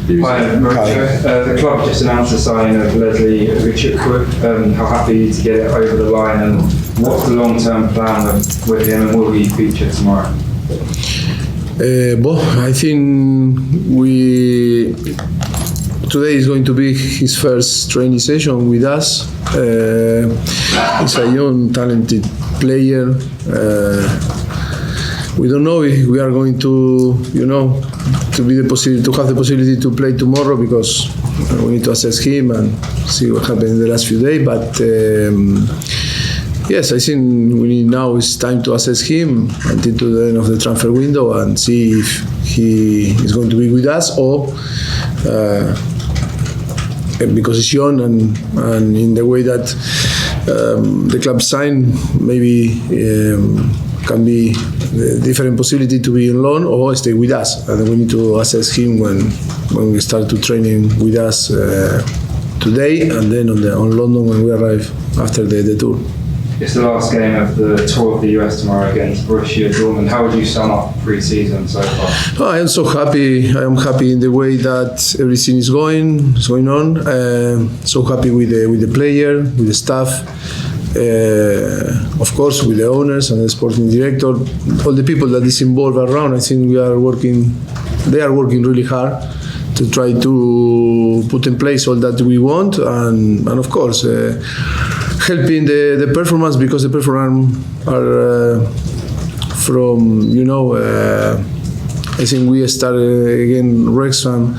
Hi, Mauricio. The club just announced the signing of Wesley Fofana. How happy are you to get it over the line, and what's the long-term plan with him, and will he feature tomorrow? I think today is going to be his first training session with us. He's a young, talented player. We don't know if we are going to, to have the possibility to play tomorrow, because we need to assess him and see what happened in the last few days. But yes, I think now it's time to assess him until to the end of the transfer window and see if he is going to be with us or because he's young and in the way that the club signed, maybe can be a different possibility to be on loan or stay with us. And we need to assess him when we start to training with us today, and then on London when we arrive after the tour. It's the last game of the tour of the US tomorrow against Borussia Dortmund. How would you sum up pre-season so far? I am so happy. I am happy in the way that everything is going on. So happy with the player, with the staff, of course with the owners and the sporting director, all the people that is involved around. I think they are working really hard to try to put in place all that we want, and of course helping the performance, because the performance are from I think we started again Wrexham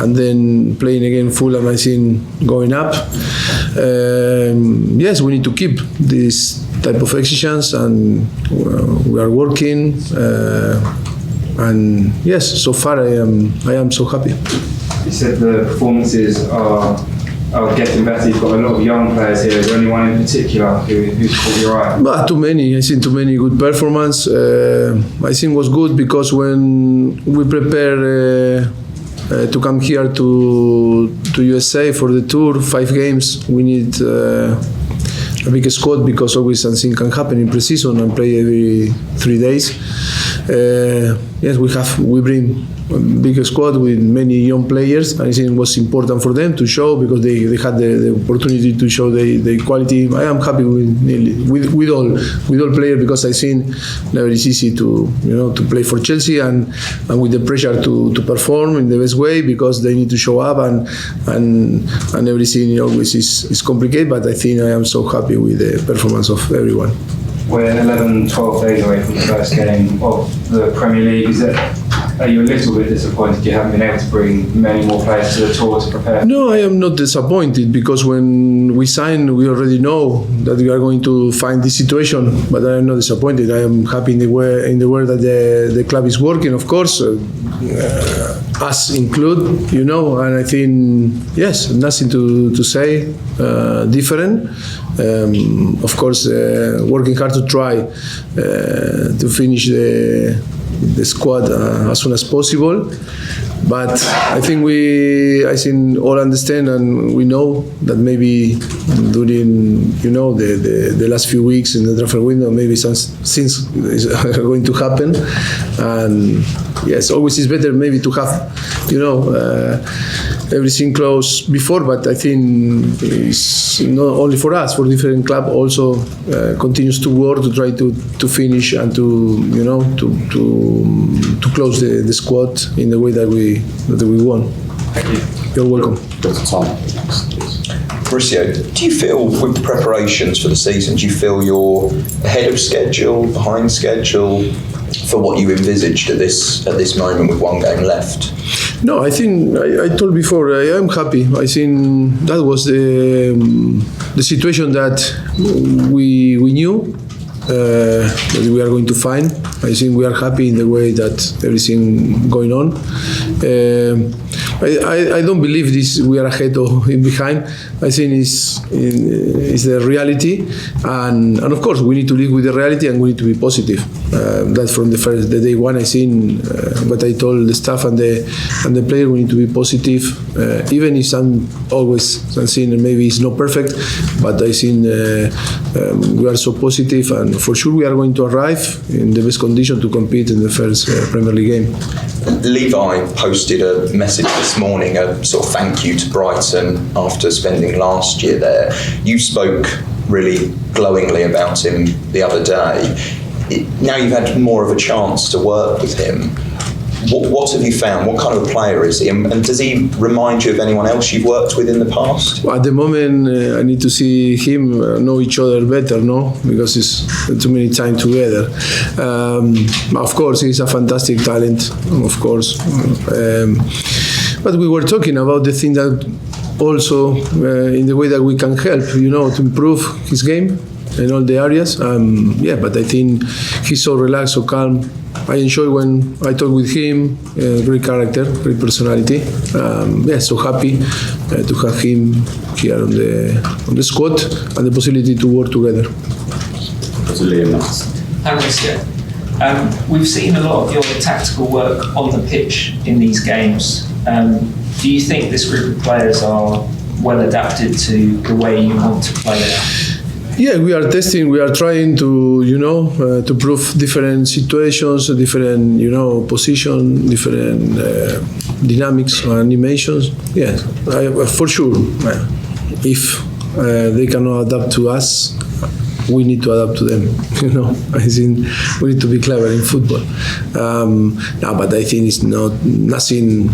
and then playing again Fulham, I think going up. Yes, we need to keep this type of exigence, and we are working. And yes, so far I am so happy. You said the performances are getting better. You've got a lot of young players here. Is there anyone in particular who's caught your eye? But too many. I think too many good performance. I think was good because when we prepare to come here to USA for the tour, 5 games, we need a big squad, because always something can happen in preseason and play every 3 days. Yes, we bring a big squad with many young players. I think it was important for them to show, because they had the opportunity to show the quality. I am happy with all players, because I think never is easy to play for Chelsea and with the pressure to perform in the best way, because they need to show up and everything always is complicated. But I think I am so happy with the performance of everyone. We're 11-12 days away from the first game of the Premier League. Are you a little bit disappointed you haven't been able to bring many more players to the tour to prepare? No, I am not disappointed, because when we signed, we already know that we are going to find this situation. But I am not disappointed. I am happy in the way that the club is working, of course, us include, and I think, yes, nothing to say different. Of course, working hard to try to finish the squad as soon as possible, but I think all understand, and we know that maybe during the last few weeks in the transfer window, maybe some things are going to happen, and yes, always is better maybe to have everything closed before. But I think it's not only for us, for different club also continues to work to try to finish and to close the squad in the way that we want. Thank you. You're welcome. Mauricio, do you feel with the preparations for the season, do you feel you're ahead of schedule, behind schedule for what you envisaged at this moment with 1 game left? No, I think I told before, I am happy. I think that was the situation that we knew that we are going to find. I think we are happy in the way that everything going on. I don't believe this we are ahead or in behind. I think it's the reality, and of course we need to live with the reality and we need to be positive. That from the day one, I think what I told the staff and the player, we need to be positive, even if something maybe is not perfect, but I think we are so positive, and for sure we are going to arrive in the best condition to compete in the first Premier League game. Levi posted a message this morning, a sort of thank you to Brighton after spending last year there. You spoke really glowingly about him the other day. Now you've had more of a chance to work with him. What have you found? What kind of a player is he? And does he remind you of anyone else you've worked with in the past? Well, at the moment, I need to see him know each other better, no? Because it's too many time together. Of course, he's a fantastic talent, of course. But we were talking about the thing that also in the way that we can help, to improve his game in all the areas. But I think he's so relaxed, so calm. I enjoy when I talk with him. Great character, great personality. So happy to have him here on the squad and the possibility to work together. Hi, Mauricio. We've seen a lot of your tactical work on the pitch in these games. Do you think this group of players are well adapted to the way you want to play it? Yeah, we are testing. We are trying to, to prove different situations, different, position, different dynamics or animations. Yes, for sure. If they cannot adapt to us, we need to adapt to them. I think we need to be clever in football. But I think it's nothing,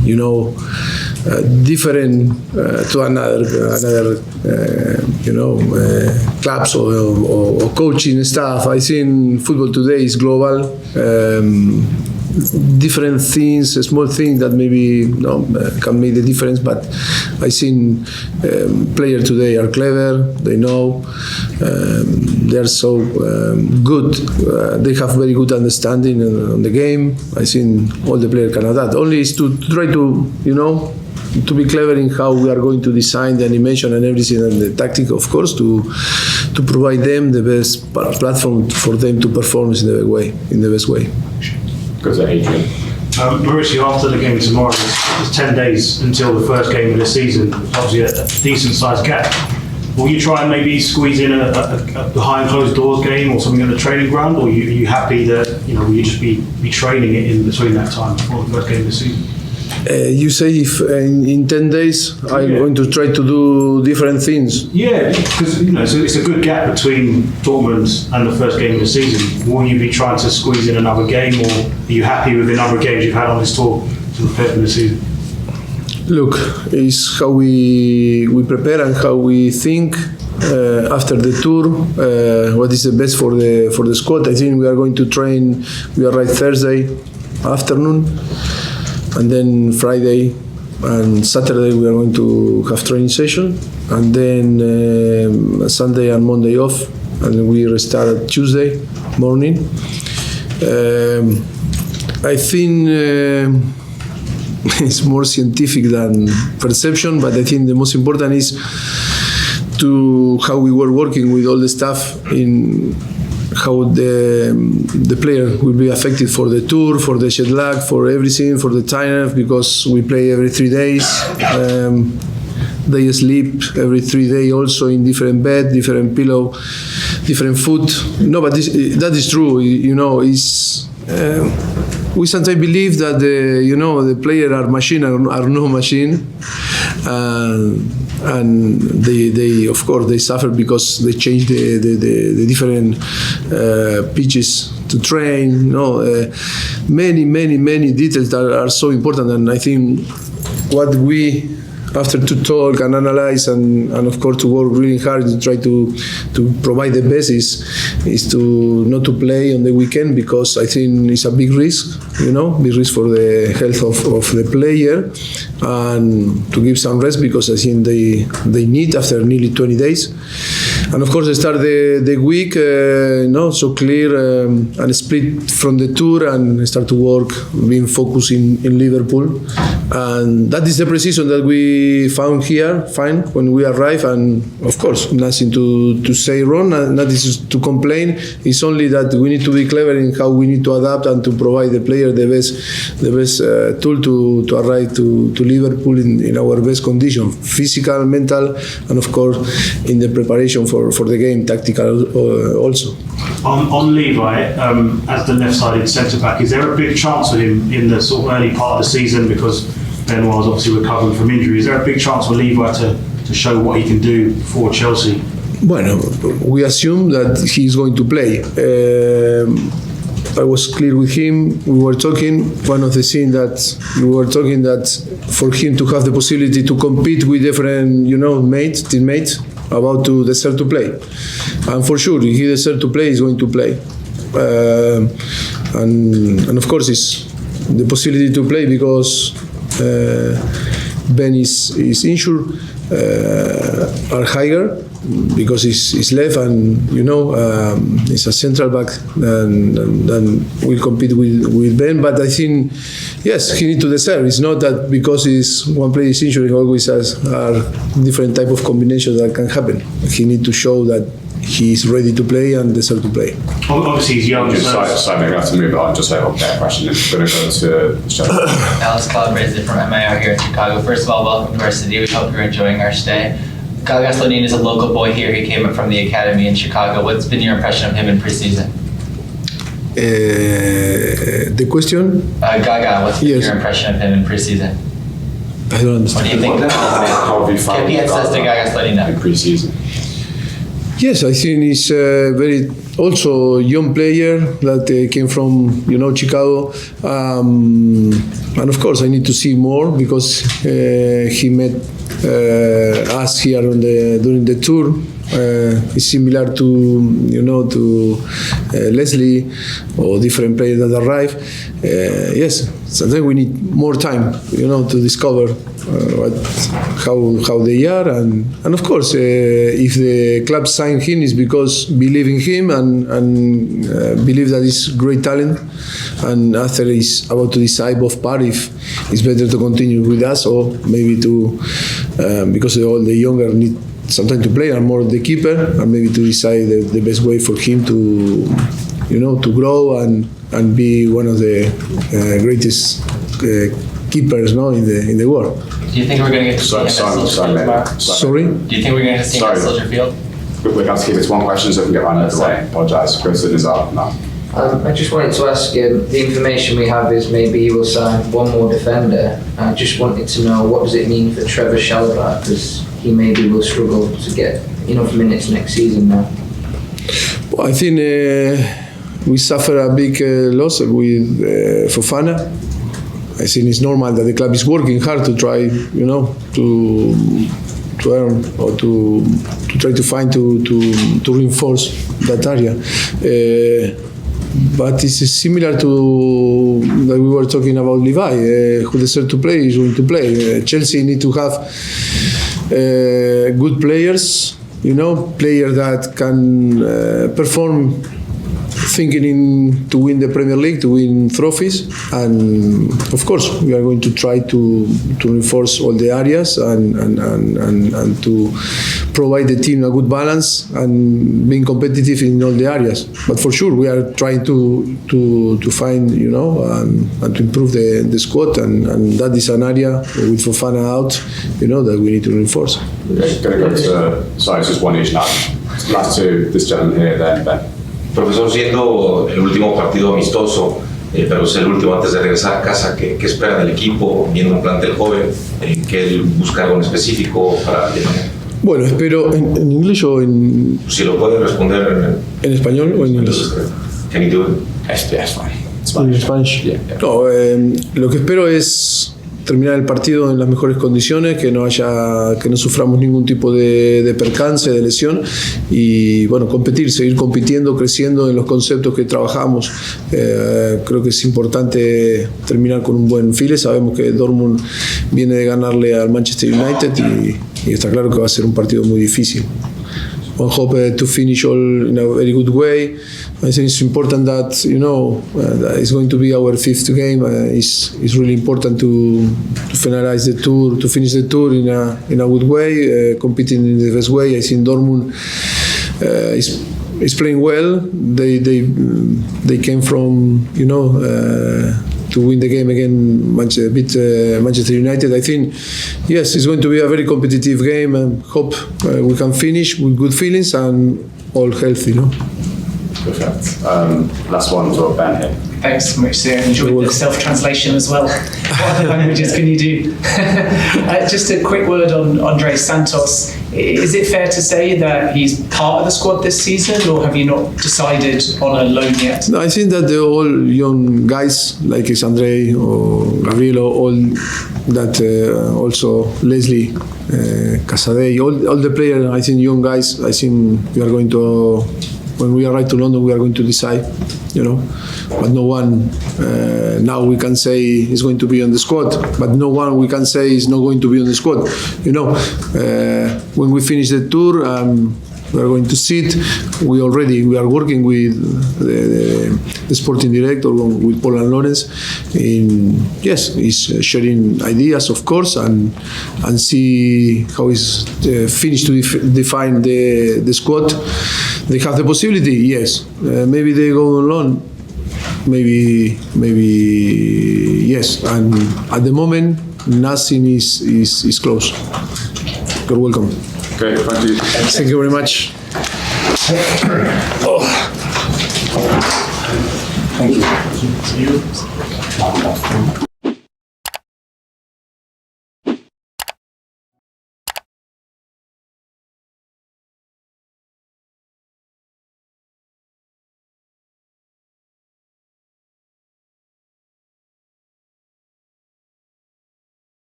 different to another clubs or coaching staff. I think football today is global. Different things, small things that maybe can make the difference. But I think players today are clever. They know. They are so good. They have very good understanding on the game. I think all the players can adapt. Only is to try to, to be clever in how we are going to design the animation and everything, and the tactic, of course, to provide them the best platform for them to perform in the best way. Goes to Adrian. Mauricio, after the game tomorrow, it's 10 days until the first game of the season. Obviously, a decent-sized gap. Will you try and maybe squeeze in a behind closed doors game or something at the training ground, or are you happy that will you just be training it in between that time before the first game of the season? You say if in 10 days I'm going to try to do different things? Yeah, because it's a good gap between Dortmund and the first game of the season. Will you be trying to squeeze in another game, or are you happy with the number of games you've had on this tour to prepare for the season? Look, it's how we prepare and how we think after the tour. What is the best for the squad? I think we are going to train. We arrive Thursday afternoon. And then Friday and Saturday we are going to have training session, and then Sunday and Monday off, and we restart Tuesday morning. I think it's more scientific than perception, but I think the most important is to how we were working with all the staff in how the player will be affected for the tour, for the jet lag, for everything, for the tiredness, because we play every 3 days. They sleep every 3 days also in different bed, different pillow, different food. No, but that is true. We sometimes believe that the player are machine are no machine. And they of course they suffer because they change the different pitches to train. Many details that are so important, and I think what we after to talk and analyze and of course to work really hard to try to provide the best is to not to play on the weekend, because I think it's a big risk, big risk for the health of the player, and to give some rest, because I think they need after nearly 20 days. And of course, they start the week, so clear and split from the tour and start to work, being focused in Liverpool. And that is the preseason that we found here, fine, when we arrive. And of course, nothing to say wrong, not is to complain. It's only that we need to be clever in how we need to adapt and to provide the player the best tool to arrive to Liverpool in our best condition, physical, mental, and of course, in the preparation for for the game, tactical also. On Levi, as the left-sided centre-back, is there a big chance for him in the sort of early part of the season, because Benoit is obviously recovering from injury? Is there a big chance for Levi to show what he can do for Chelsea? Bueno, we assume that he's going to play. I was clear with him. We were talking. One of the things that we were talking that for him to have the possibility to compete with different, teammates about to deserve to play, and for sure, if he deserves to play, he's going to play. And of course, it's the possibility to play because Ben is injured are higher because he's left and he's a central back and will compete with Ben. But I think yes, he needs to deserve. It's not that because he's one player is injured, he always has different type of combinations that can happen. He needs to show that he's ready to play and deserve to play. Obviously, he's young. Sorry, maybe I have to move on. Just a question. I'm going to go to Sheffield. Alex Calabrese from MIR here in Chicago. First of all, welcome to our city. We hope you're enjoying our stay. Gaga Slonina is a local boy here. He came up from the academy in Chicago. What's been your impression of him in preseason? The question? Gaga, what's been Yes. your impression of him in preseason? I don't What understand. do you think? How have you found ¿Qué piensas de Gaga Slonina? in pre-season? Yes, I think he's a very also young player that came from Chicago, and of course I need to see more because he met us here during the tour. It's similar to Wesley or different players that arrive. Yes, sometimes we need more time, to discover how they are, and of course, if the club signed him, is because believe in him and believe that he's great talent, and after he's about to decide both parties, if it's better to continue with us or maybe to because all the younger need sometimes to play and more the keeper, and maybe to decide the best way for him to to grow and be one of the greatest keepers in the world. Do you think we're going to get to see him at Soldier Field tomorrow? Sorry? Do you think we're going to see him at Soldier Field? We're going to keep it to one question so we can get right into the way. Apologise. Chris is up now. I just wanted to ask you, the information we have is maybe you will sign one more defender. I just wanted to know, what does it mean for Trevor Chalobah, because he maybe will struggle to get enough minutes next season now. Well, I think we suffer a big loss with Fofana. I think it's normal that the club is working hard to try, to earn or to try to find to reinforce that area. But it's similar to that we were talking about Levi, who deserves to play is going to play. Chelsea need to have good players, players that can perform, thinking to win the Premier League, to win trophies, and of course we are going to try to reinforce all the areas and to provide the team a good balance and being competitive in all the areas. But for sure we are trying to find and to improve the squad, and that is an area with Fofana out that we need to reinforce. Going to go to, sorry, it's just one each now. Last two, this gentleman here, then Ben. Profesor, siendo el último partido amistoso, pero es el último antes de regresar a casa, ¿qué espera del equipo, viendo un plantel joven, que él busca algo en específico para Alemania? Bueno, espero en inglés o en... Si lo puede responder ¿En español o en inglés? Can you do it? Yes, fine. En Spanish. Yeah. No, lo que espero es terminar el partido en las mejores condiciones, que no suframos ningún tipo de percance, de lesión, y bueno, seguir compitiendo, creciendo en los conceptos que trabajamos. Creo que es importante terminar con un buen file. Sabemos que Dortmund viene de ganarle al Manchester United y está claro que va a ser un partido muy difícil. I hope to finish all in a very good way. I think it's important that that it's going to be our fifth game. It's really important to finalize the tour, to finish the tour in a good way, competing in the best way. I think Dortmund is playing well. They came from win the game again, Manchester United. I think, yes, it's going to be a very competitive game, and hope we can finish with good feelings and all healthy. Perfect. Last one to Ben here. Thanks, Mauricio. I enjoyed the self-translation as well. What other languages can you do? Just a quick word on Andres Santos. Is it fair to say that he's part of the squad this season, or have you not decided on a loan yet? No, I think that the all young guys like Andre or Gabrielo, all that also Wesley, Casadei, all the players, I think young guys, I think we are going to, when we arrive to London, we are going to decide, but no one now we can say is going to be on the squad, but no one we can say is not going to be on the squad. When we finish the tour, we are going to sit. We are working with the sporting director, with Paul and Lawrence. Yes, he's sharing ideas, of course, and see how he's finished to define the squad. They have the possibility, yes. Maybe they go on loan. Maybe yes. And at the moment, nothing is close. You're welcome. Great, thank you. Thank you very much. Thank you.